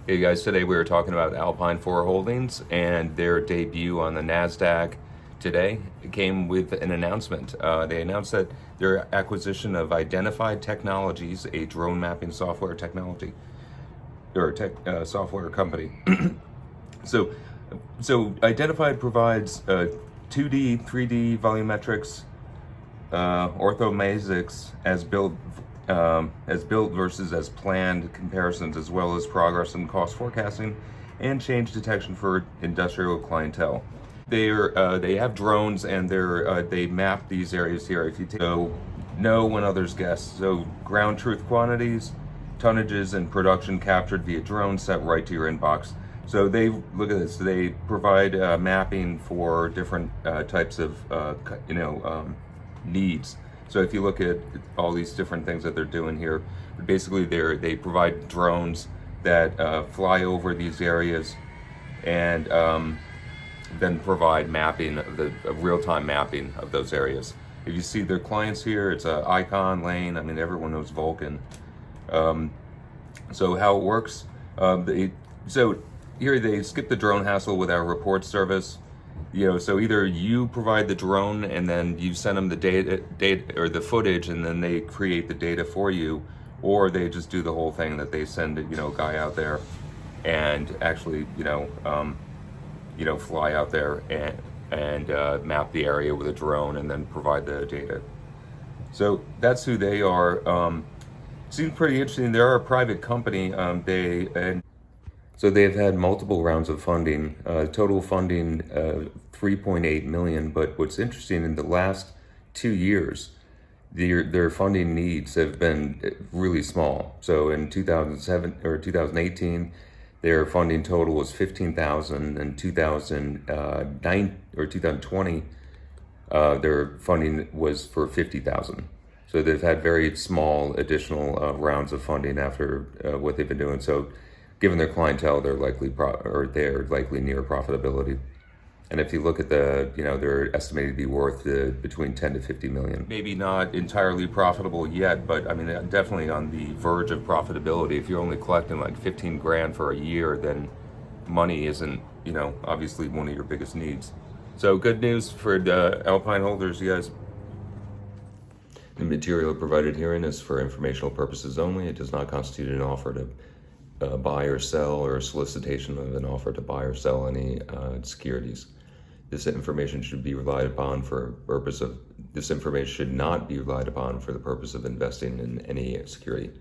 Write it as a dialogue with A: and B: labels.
A: Hey guys, today we were talking about Alpine 4 Holdings and their debut on the NASDAQ today. It came with an announcement. They announced that their acquisition of Identified Technologies, a drone mapping software technology, or software company. So, Identified provides 2D, 3D volumetrics, orthomasics as built versus as planned comparisons, as well as progress and cost forecasting and change detection for industrial clientele. They have drones and they map these areas here. If you know when others guess, so ground truth quantities, tonnages, and production captured via drone set right to your inbox. So look at this. They provide mapping for different types of needs. So if you look at all these different things that they're doing here, basically they provide drones that fly over these areas and then provide mapping of real-time mapping of those areas. If you see their clients here, it's Icon, Lane. I mean, everyone knows Vulcan. So how it works? So here they skip the drone hassle with our report service. So either you provide the drone and then you send them the data or the footage, and then they create the data for you, or they just do the whole thing that they send a guy out there and actually fly out there and map the area with a drone and then provide the data. So that's who they are. Seems pretty interesting. They're a private company. So they've had multiple rounds of funding, total funding 3.8 million. But what's interesting, in the last 2 years, their funding needs have been really small. So in 2018, their funding total was 15,000. In 2020, their funding was for 50,000. So they've had very small additional rounds of funding after what they've been doing. So given their clientele, they're likely near profitability. And if you look at they're estimated to be worth between 10 to 50 million. Maybe not entirely profitable yet, but I mean, definitely on the verge of profitability. If you're only collecting like 15 grand for a year, then money isn't, obviously one of your biggest needs. So good news for the Alpine holders, you guys. The material provided herein is for informational purposes only. It does not constitute an offer to buy or sell, or a solicitation of an offer to buy or sell any securities. This information should not be relied upon for the purpose of investing in any security.